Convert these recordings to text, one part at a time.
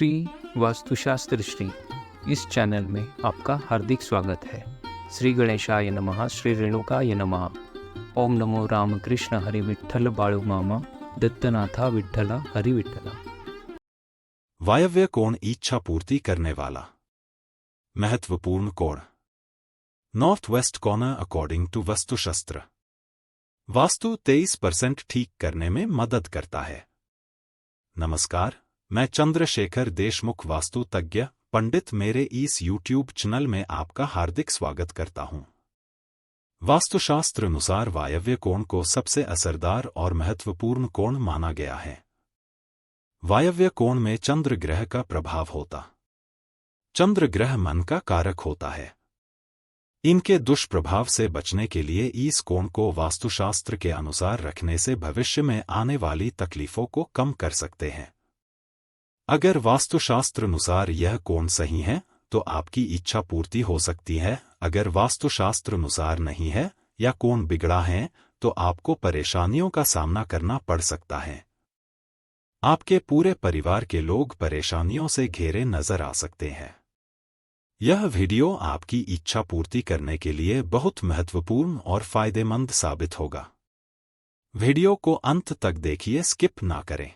श्री वास्तुशास्त्र श्री इस चैनल में आपका हार्दिक स्वागत है। श्री गणेशाय नमः, श्री रेणुकाय नमः। ओम नमो रामकृष्ण हरि विठ्ठल बाळू मामा दत्तनाथा विठ्ठला हरि विठ्ठला। वायव्य कोण इच्छा पूर्ति करने वाला महत्वपूर्ण कोण। North west corner according to Vastushastra. Vastu 23% ठीक करने में मदद करता है। नमस्कार, मैं चंद्रशेखर देशमुख वास्तु तज्ञ पंडित मेरे इस यूट्यूब चैनल में आपका हार्दिक स्वागत करता हूं। वास्तुशास्त्र अनुसार वायव्य कोण को सबसे असरदार और महत्वपूर्ण कोण माना गया है। वायव्य कोण में चंद्र ग्रह का प्रभाव होता। चंद्र ग्रह मन का कारक होता है। इनके दुष्प्रभाव से बचने के लिए इस कोण को वास्तुशास्त्र के अनुसार रखने से भविष्य में आने वाली तकलीफों को कम कर सकते हैं। अगर वास्तुशास्त्र अनुसार यह कोण सही है तो आपकी इच्छा पूर्ति हो सकती है। अगर वास्तुशास्त्र अनुसार नहीं है या कोण बिगड़ा है तो आपको परेशानियों का सामना करना पड़ सकता है। आपके पूरे परिवार के लोग परेशानियों से घिरे नजर आ सकते हैं। यह वीडियो आपकी इच्छा पूर्ति करने के लिए बहुत महत्वपूर्ण और फायदेमंद साबित होगा। वीडियो को अंत तक देखिए, स्किप ना करें।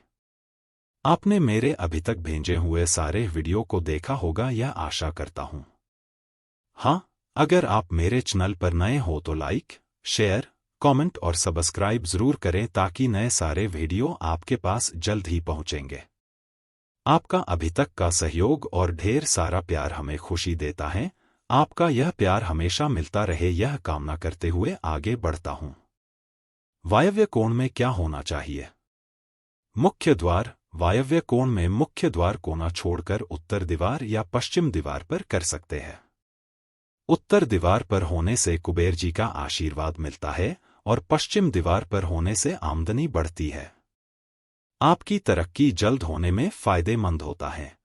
आपने मेरे अभी तक भेजे हुए सारे वीडियो को देखा होगा यह आशा करता हूं। हाँ, अगर आप मेरे चैनल पर नए हो तो लाइक, शेयर, कमेंट और सब्सक्राइब जरूर करें ताकि नए सारे वीडियो आपके पास जल्द ही पहुंचेंगे। आपका अभी तक का सहयोग और ढेर सारा प्यार हमें खुशी देता है। आपका यह प्यार हमेशा मिलता रहे यह कामना करते हुए आगे बढ़ता हूं। वायव्य कोण में क्या होना चाहिए? मुख्य द्वार। वायव्य कोण में मुख्य द्वार कोना छोड़कर उत्तर दीवार या पश्चिम दीवार पर कर सकते हैं। उत्तर दीवार पर होने से कुबेर जी का आशीर्वाद मिलता है और पश्चिम दीवार पर होने से आमदनी बढ़ती है। आपकी तरक्की जल्द होने में फायदेमंद होता है।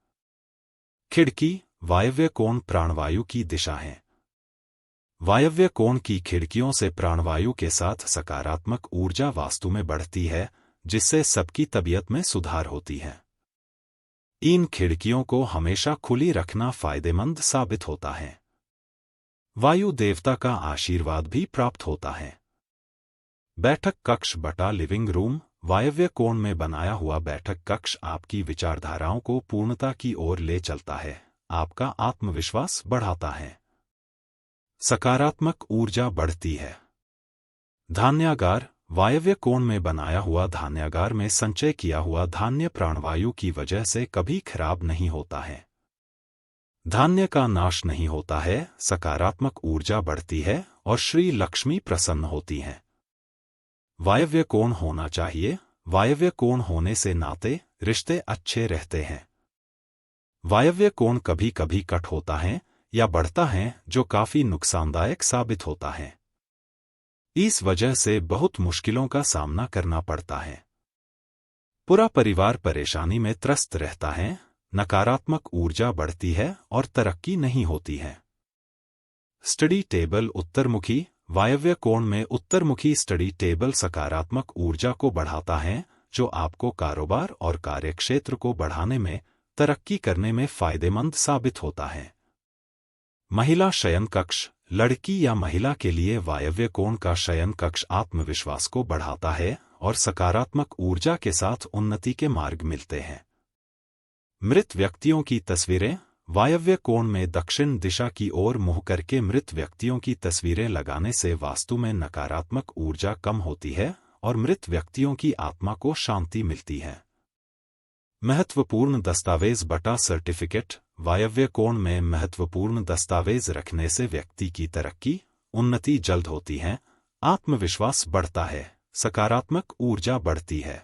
खिड़की। वायव्य कोण प्राणवायु की दिशा है। वायव्य कोण की खिड़कियों से प्राणवायु के साथ सकारात्मक ऊर्जा वास्तु में बढ़ती है, जिससे सबकी तबीयत में सुधार होती है। इन खिड़कियों को हमेशा खुली रखना फायदेमंद साबित होता है। वायु देवता का आशीर्वाद भी प्राप्त होता है। बैठक कक्ष बटा लिविंग रूम। वायव्य कोण में बनाया हुआ बैठक कक्ष आपकी विचारधाराओं को पूर्णता की ओर ले चलता है, आपका आत्मविश्वास बढ़ाता है, सकारात्मक ऊर्जा बढ़ती है। धान्यागार। वायव्य कोण में बनाया हुआ धान्यागार में संचय किया हुआ धान्य प्राणवायु की वजह से कभी खराब नहीं होता है। धान्य का नाश नहीं होता है, सकारात्मक ऊर्जा बढ़ती है और श्री लक्ष्मी प्रसन्न होती हैं। वायव्य कोण होना चाहिए। वायव्य कोण होने से नाते रिश्ते अच्छे रहते हैं। वायव्य कोण कभी कभी कट होता है या बढ़ता है जो काफी नुकसानदायक साबित होता है। इस वजह से बहुत मुश्किलों का सामना करना पड़ता है। पूरा परिवार परेशानी में त्रस्त रहता है, नकारात्मक ऊर्जा बढ़ती है और तरक्की नहीं होती है। स्टडी टेबल उत्तरमुखी। वायव्य कोण में उत्तरमुखी स्टडी टेबल सकारात्मक ऊर्जा को बढ़ाता है, जो आपको कारोबार और कार्यक्षेत्र को बढ़ाने में, तरक्की करने में फायदेमंद साबित होता है। महिला शयन कक्ष। लड़की या महिला के लिए वायव्य कोण का शयन कक्ष आत्मविश्वास को बढ़ाता है और सकारात्मक ऊर्जा के साथ उन्नति के मार्ग मिलते हैं। मृत व्यक्तियों की तस्वीरें। वायव्य कोण में दक्षिण दिशा की ओर मुंह करके मृत व्यक्तियों की तस्वीरें लगाने से वास्तु में नकारात्मक ऊर्जा कम होती है और मृत व्यक्तियों की आत्मा को शांति मिलती है। महत्वपूर्ण दस्तावेज बटा सर्टिफिकेट। वायव्य कोण में महत्वपूर्ण दस्तावेज रखने से व्यक्ति की तरक्की, उन्नति जल्द होती है, आत्मविश्वास बढ़ता है, सकारात्मक ऊर्जा बढ़ती है।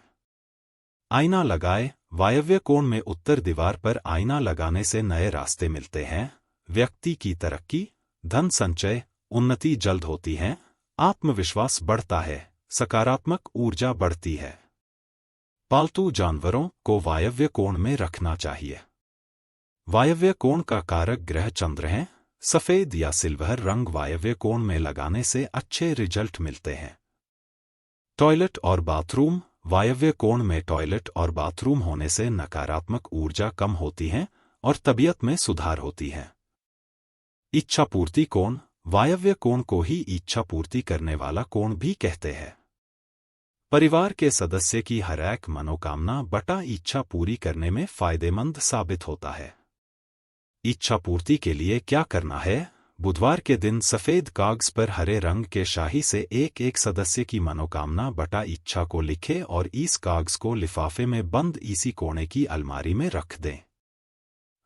आईना लगाए। वायव्य कोण में उत्तर दीवार पर आईना लगाने से नए रास्ते मिलते हैं, व्यक्ति की तरक्की, धन संचय, उन्नति जल्द होती है, आत्मविश्वास बढ़ता है, सकारात्मक ऊर्जा बढ़ती है। पालतू जानवरों को वायव्य कोण में रखना चाहिए। वायव्य कोण का कारक ग्रह चंद्र है। सफेद या सिल्वर रंग वायव्य कोण में लगाने से अच्छे रिजल्ट मिलते हैं। टॉयलेट और बाथरूम। वायव्य कोण में टॉयलेट और बाथरूम होने से नकारात्मक ऊर्जा कम होती है और तबीयत में सुधार होती है। इच्छा पूर्ति कोण, वायव्य कोण को ही इच्छा पूर्ति करने वाला कोण भी कहते हैं। परिवार के सदस्य की हर एक मनोकामना बटा इच्छा पूरी करने में फायदेमंद साबित होता है। इच्छा पूर्ति के लिए क्या करना है? बुधवार के दिन सफेद कागज पर हरे रंग के शाही से एक एक सदस्य की मनोकामना बटा इच्छा को लिखें और इस कागज को लिफाफे में बंद इसी कोने की अलमारी में रख दें।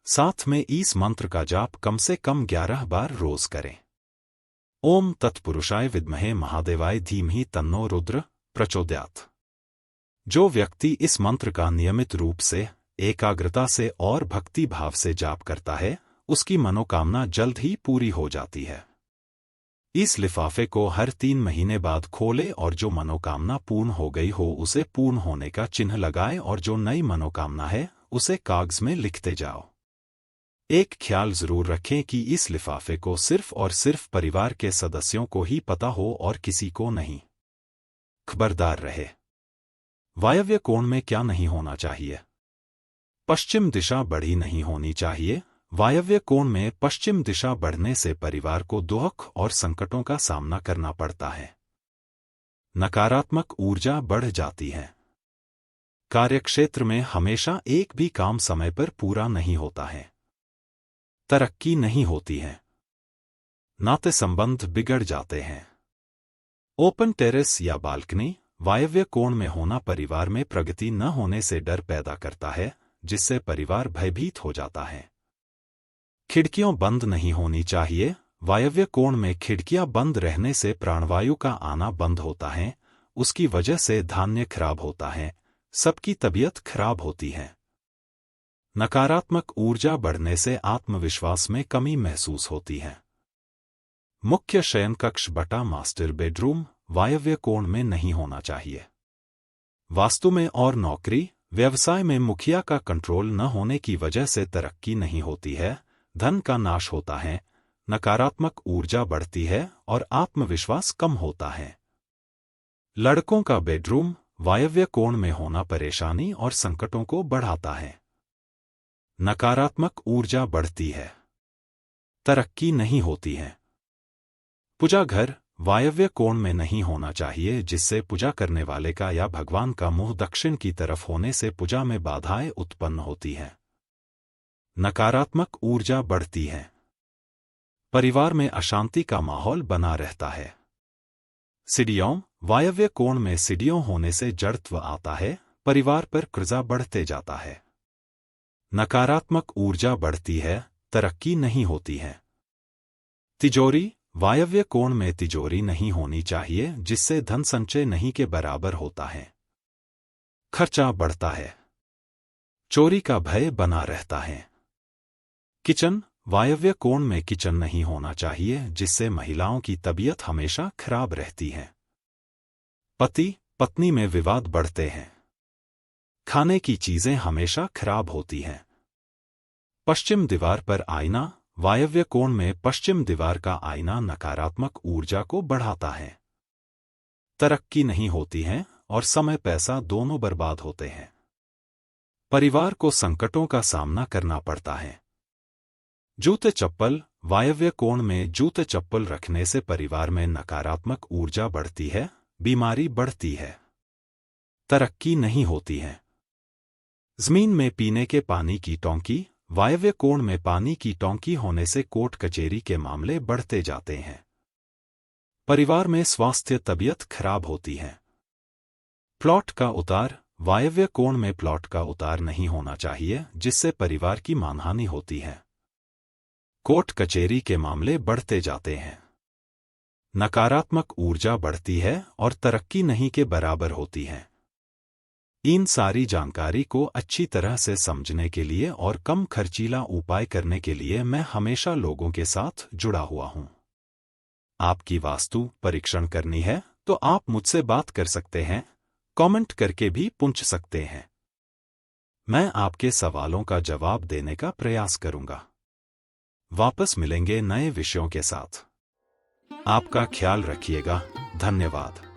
साथ में इस मंत्र का जाप कम से कम 11 बार रोज करें। ओम तत्पुरुषाय विद्महे महादेवाय धीमहि तन्नो रुद्र प्रचोदयात्। जो व्यक्ति इस मंत्र का नियमित रूप से, एकाग्रता से और भक्ति भाव से जाप करता है, उसकी मनोकामना जल्द ही पूरी हो जाती है। इस लिफाफे को हर 3 महीने बाद खोले और जो मनोकामना पूर्ण हो गई हो उसे पूर्ण होने का चिन्ह लगाएं और जो नई मनोकामना है उसे कागज में लिखते जाओ। एक ख्याल जरूर रखें कि इस लिफाफे को सिर्फ और सिर्फ परिवार के सदस्यों को ही पता हो और किसी को नहीं। खबरदार रहे। वायव्य कोण में क्या नहीं होना चाहिए? पश्चिम दिशा बढ़ी नहीं होनी चाहिए। वायव्य कोण में पश्चिम दिशा बढ़ने से परिवार को दुख और संकटों का सामना करना पड़ता है। नकारात्मक ऊर्जा बढ़ जाती है। कार्यक्षेत्र में हमेशा एक भी काम समय पर पूरा नहीं होता है। तरक्की नहीं होती है। नाते संबंध बिगड़ जाते हैं। ओपन टेरेस या बालकनी वायव्य कोण में होना परिवार में प्रगति न होने से डर पैदा करता है, जिससे परिवार भयभीत हो जाता है। खिड़कियां बंद नहीं होनी चाहिए। वायव्य कोण में खिड़कियां बंद रहने से प्राणवायु का आना बंद होता है, उसकी वजह से धान्य खराब होता है, सबकी तबीयत खराब होती है। नकारात्मक ऊर्जा बढ़ने से आत्मविश्वास में कमी महसूस होती है। मुख्य शयन कक्ष बटा मास्टर बेडरूम वायव्य कोण में नहीं होना चाहिए। वास्तु में और नौकरी व्यवसाय में मुखिया का कंट्रोल न होने की वजह से तरक्की नहीं होती है, धन का नाश होता है, नकारात्मक ऊर्जा बढ़ती है और आत्मविश्वास कम होता है। लड़कों का बेडरूम वायव्य कोण में होना परेशानी और संकटों को बढ़ाता है। नकारात्मक ऊर्जा बढ़ती है, तरक्की नहीं होती है। पूजा घर वायव्य कोण में नहीं होना चाहिए, जिससे पूजा करने वाले का या भगवान का मुंह दक्षिण की तरफ होने से पूजा में बाधाएं उत्पन्न होती हैं। नकारात्मक ऊर्जा बढ़ती है। परिवार में अशांति का माहौल बना रहता है। सीढ़ियों वायव्य कोण में सीढ़ियों होने से जड़त्व आता है, परिवार पर कर्जा बढ़ते जाता है। नकारात्मक ऊर्जा बढ़ती है, तरक्की नहीं होती है। तिजोरी वायव्य कोण में तिजोरी नहीं होनी चाहिए, जिससे धन संचय नहीं के बराबर होता है। खर्चा बढ़ता है। चोरी का भय बना रहता है। किचन वायव्य कोण में किचन नहीं होना चाहिए, जिससे महिलाओं की तबीयत हमेशा खराब रहती है। पति पत्नी में विवाद बढ़ते हैं। खाने की चीजें हमेशा खराब होती हैं। पश्चिम दीवार पर आईना वायव्य कोण में पश्चिम दीवार का आईना नकारात्मक ऊर्जा को बढ़ाता है। तरक्की नहीं होती है और समय पैसा दोनों बर्बाद होते हैं। परिवार को संकटों का सामना करना पड़ता है। जूते चप्पल वायव्य कोण में जूते चप्पल रखने से परिवार में नकारात्मक ऊर्जा बढ़ती है, बीमारी बढ़ती है, तरक्की नहीं होती है। जमीन में पीने के पानी की टोंकी वायव्य कोण में पानी की टोंकी होने से कोर्ट कचहरी के मामले बढ़ते जाते हैं। परिवार में स्वास्थ्य तबीयत खराब होती है। प्लॉट का उतार वायव्य कोण में प्लॉट का उतार नहीं होना चाहिए, जिससे परिवार की मानहानि होती है। कोर्ट कचहरी के मामले बढ़ते जाते हैं। नकारात्मक ऊर्जा बढ़ती है और तरक्की नहीं के बराबर होती है। इन सारी जानकारी को अच्छी तरह से समझने के लिए और कम खर्चीला उपाय करने के लिए मैं हमेशा लोगों के साथ जुड़ा हुआ हूं। आपकी वास्तु परीक्षण करनी है तो आप मुझसे बात कर सकते हैं, कमेंट करके भी पूछ सकते हैं। मैं आपके सवालों का जवाब देने का प्रयास करूंगा। वापस मिलेंगे नए विषयों के साथ। आपका ख्याल रखिएगा। धन्यवाद।